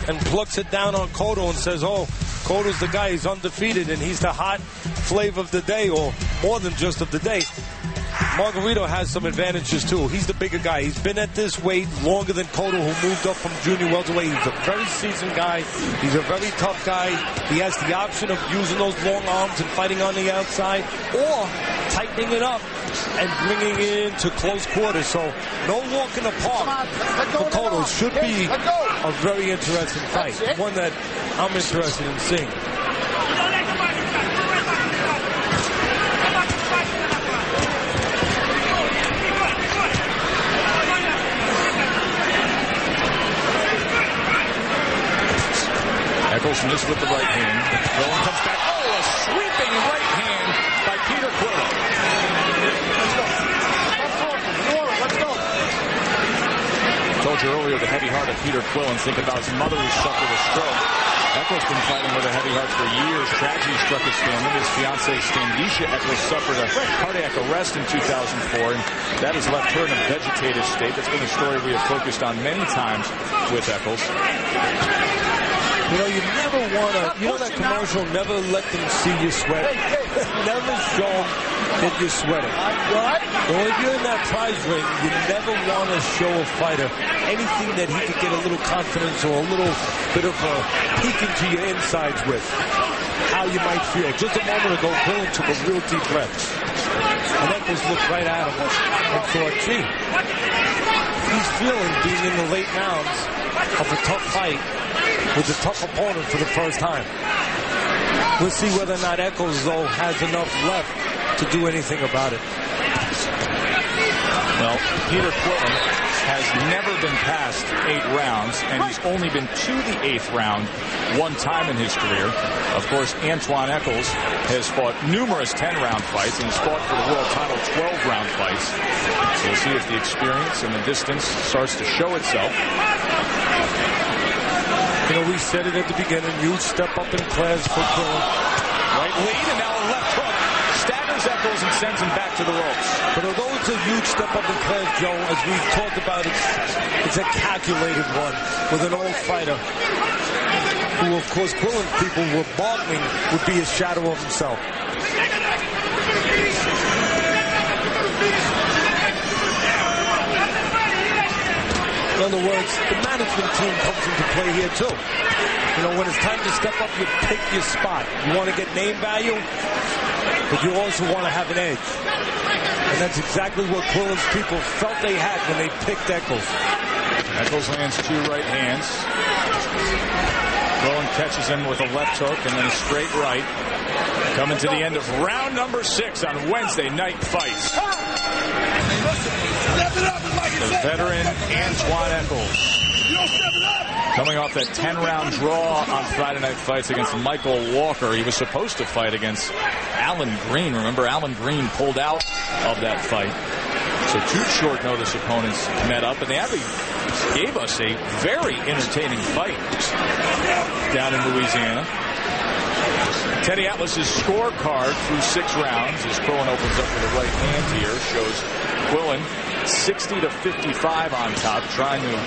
and plucks it down on Cotto and says, oh, Cotto's the guy, he's undefeated, and he's the hot flavor of the day, or more than just of the day. Margarito has some advantages, too. He's the bigger guy. He's been at this weight longer than Cotto, who moved up from junior welterweight. He's a very seasoned guy. He's a very tough guy. He has the option of using those long arms and fighting on the outside, or tightening it up and bringing it into close quarters. So no walk in the park for Cotto. Should be a very interesting fight. One that I'm interested in seeing. Eccles missed with the right hand. Quillen comes back. Oh, a sweeping right hand by Peter Quillen. Let's go. I told you earlier the heavy heart of Peter Quillen. Think about his mother who suffered a stroke. Eccles been fighting with a heavy heart for years. Tragedy struck his family. His fiancée, Standisha Eccles, suffered a cardiac arrest in 2004, and that has left her in a vegetative state. That's been a story we have focused on many times with Eccles. You know, you never want to, you know that commercial, never let them see you sweat. Never show them that you're sweating. Well, if you're in that prize ring, you never want to show a fighter anything that he could get a little confidence or a little bit of a peek into your insides with. How you might feel. Just a moment ago, Quillen took a real deep breath. And Eccles looked right at him and thought, gee, he's feeling being in the late rounds of a tough fight with a tough opponent for the first time. We'll see whether or not Eccles, though, has enough left to do anything about it. Well, Peter Quillen has never been past 8 rounds, and he's only been to the 8th round one time in his career. Of course, Antoine Eccles has fought numerous 10-round fights and has fought for the world title 12-round fights. So we'll see if the experience and the distance starts to show itself. You know, we said it at the beginning, huge step up in class for Quillen. Right lead, and now a left hook. Staggers Eccles and sends him back to the ropes. But although it's a huge step up in class, Joe, as we've talked about, it's a calculated one with an old fighter who, of course, Quillen people were bargaining would be a shadow of himself. In other words, the management team comes into play here, too. You know, when it's time to step up, you pick your spot. You want to get name value, but you also want to have an edge. And that's exactly what Quillen's people felt they had when they picked Eccles. Eccles lands 2 right hands. Quillen catches him with a left hook and then a straight right. Coming to the end of round number 6 on Wednesday Night Fights. The veteran Antoine Eccles, coming off that 10-round draw on Friday Night Fights against Michael Walker. He was supposed to fight against Alan Green. Remember, Alan Green pulled out of that fight. So 2 short notice opponents met up, and they actually gave us a very entertaining fight down in Louisiana. Teddy Atlas's scorecard through 6 rounds, as Quillen opens up with a right hand here, shows Quillen 60-55 on top, trying to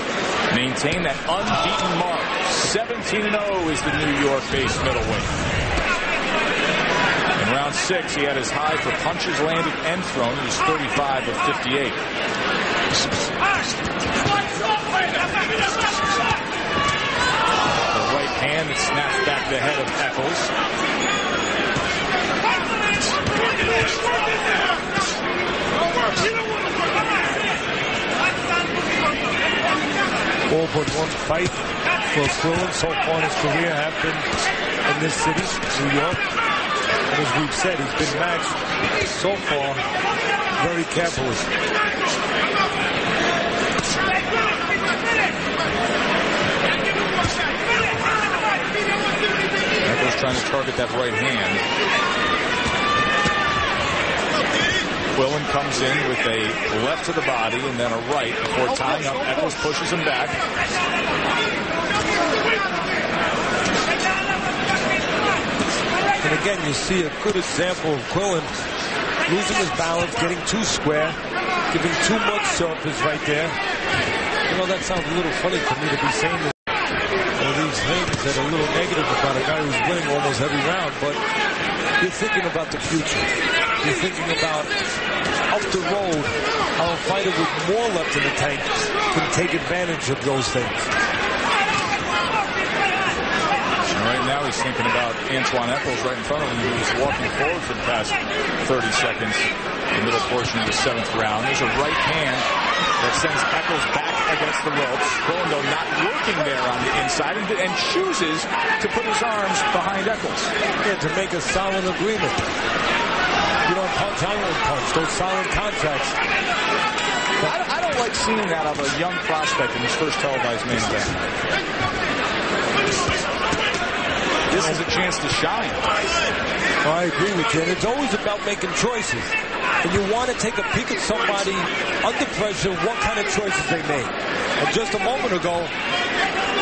maintain that unbeaten mark. 17-0 is the New York-based middleweight. In round 6, he had his high for punches landed and thrown. He was 35 of 58. The right hand that snaps back the head of Eccles. All but one fight for Quillen so far in his career have been in this city, New York. And as we've said, he's been matched so far very carefully. Eccles trying to target that right hand. Quillen comes in with a left to the body and then a right before tying up. Eccles pushes him back. And again, you see a good example of Quillen losing his balance, getting too square, giving too much surface right there. You know, that sounds a little funny for me to be saying this. These things that are a little negative about a guy who's winning almost every round, but you're thinking about the future. You're thinking about up the road how a fighter with more left in the tank can take advantage of those things. Right now he's thinking about Antoine Eccles right in front of him, who was walking forward for the past 30 seconds, the middle portion of the 7th round. There's a right hand that sends Eccles back against the ropes. Quillen, though, not working there on the inside and chooses to put his arms behind Eccles. Yeah, to make a solid agreement. You don't punch, I won't punch. Those solid contracts. I don't like seeing that of a young prospect in his first televised main event. This is a chance to shine. I agree with you. And it's always about making choices. And you want to take a peek at somebody under pressure, what kind of choices they make. And just a moment ago,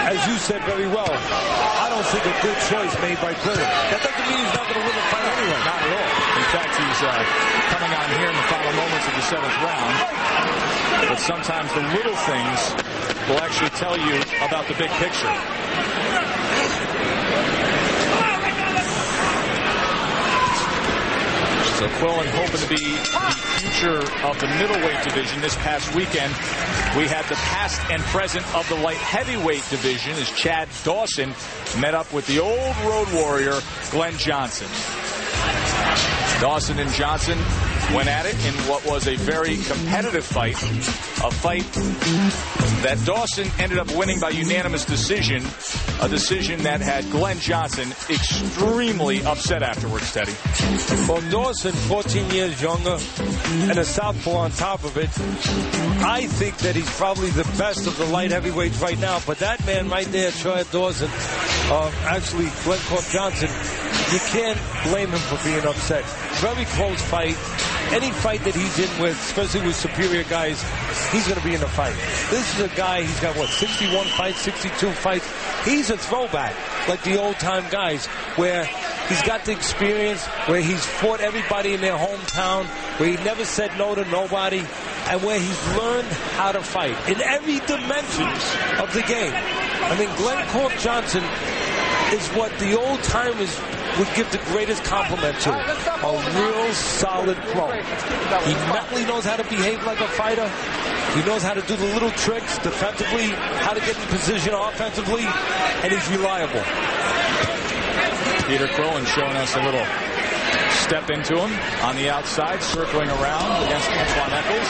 as you said very well, I don't think a good choice made by Quillen. That doesn't mean he's not going to win the fight anyway. Not at all. In fact, he's coming on here in the final moments of the 7th round. But sometimes the little things will actually tell you about the big picture. So Quillen hoping to be the future of the middleweight division. This past weekend, we had the past and present of the light heavyweight division as Chad Dawson met up with the old road warrior, Glenn Johnson. Dawson and Johnson went at it in what was a very competitive fight, a fight that Dawson ended up winning by unanimous decision, a decision that had Glenn Johnson extremely upset afterwards, Teddy. Well, Dawson, 14 years younger, and a southpaw on top of it. I think that he's probably the best of the light heavyweights right now, but that man right there, Chad Dawson, actually Glenn Johnson, you can't blame him for being upset. Very close fight. Any fight that he's in with, especially with superior guys, he's going to be in the fight. This is a guy, he's got, 61 fights, 62 fights. He's a throwback, like the old-time guys, where he's got the experience, where he's fought everybody in their hometown, where he never said no to nobody, and where he's learned how to fight in every dimension of the game. I mean, Glenn Johnson is what the old-timers would give the greatest compliment to. A real solid pro. He mentally knows how to behave like a fighter. He knows how to do the little tricks defensively, how to get in position offensively, and he's reliable. Peter Quillen showing us a little step into him on the outside, circling around against Antoine Eccles.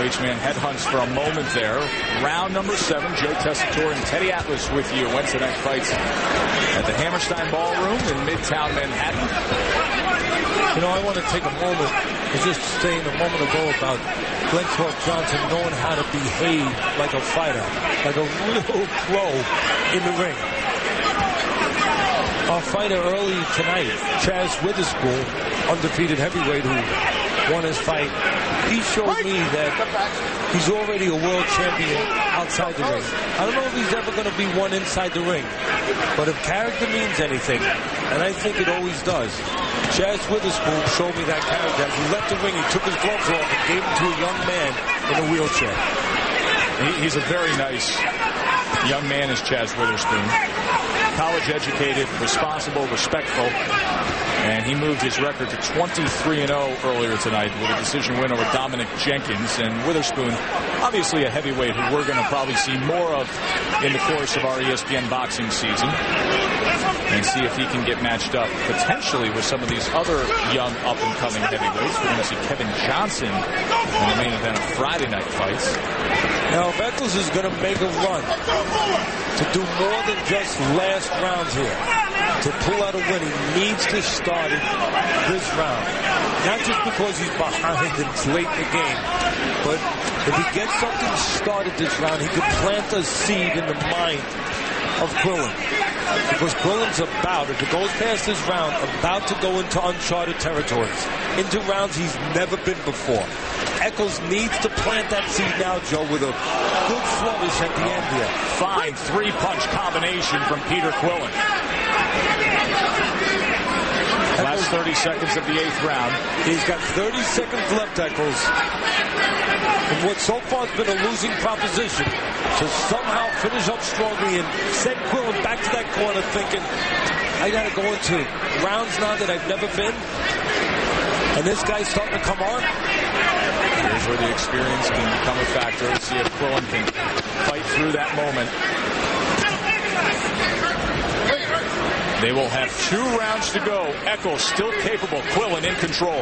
Each man headhunts for a moment there. Round number 7, Joe Tessitore and Teddy Atlas with you. Wednesday night fights at the Hammerstein Ballroom in Midtown Manhattan. You know, I want to take a moment. I was just saying a moment ago about Glenn Johnson knowing how to behave like a fighter, like a real pro in the ring. Our fighter early tonight, Chaz Witherspoon, undefeated heavyweight who won his fight, he showed me that he's already a world champion outside the ring. I don't know if he's ever going to be one inside the ring, but if character means anything, and I think it always does, Chaz Witherspoon showed me that character. As he left the ring, he took his gloves off and gave them to a young man in a wheelchair. He's a very nice young man, is Chaz Witherspoon. College-educated, responsible, respectful, and he moved his record to 23-0 earlier tonight with a decision win over Dominic Jenkins. And Witherspoon, obviously a heavyweight who we're going to probably see more of in the course of our ESPN boxing season, and see if he can get matched up potentially with some of these other young up-and-coming heavyweights. We're going to see Kevin Johnson in the main event of Friday night fights. Now, if Eccles is going to make a run to do more than just last rounds here, to pull out a win, he needs to start it this round. Not just because he's behind and it's late in the game, but if he gets something started this round, he could plant a seed in the mind of Quillen. Because Quillen's about, if it goes past this round, about to go into uncharted territories, into rounds he's never been before. Eccles needs to plant that seed now, Joe, with a good flourish at the end here. Fine three-punch combination from Peter Quillen. Last 30 seconds of the 8th round. He's got 30 seconds left, Eccles. in what so far has been a losing proposition to somehow finish up strongly and send Quillen back to that corner thinking, I got to go into rounds now that I've never been. And this guy's starting to come on. Here's where the experience can become a factor. Let's see if Quillen can fight through that moment. They will have 2 rounds to go. Eccles still capable. Quillen in control.